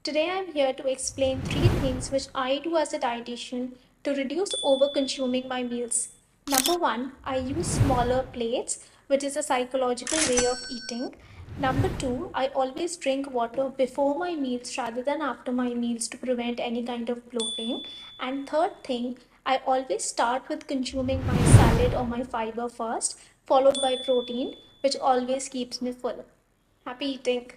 Today I'm here to explain 3 things which I do as a dietitian to reduce over consuming my meals. Number 1, I use smaller plates, which is a psychological way of eating. Number 2, I always drink water before my meals rather than after my meals to prevent any kind of bloating. And third thing, I always start with consuming my salad or my fiber first, followed by protein, which always keeps me full. Happy eating!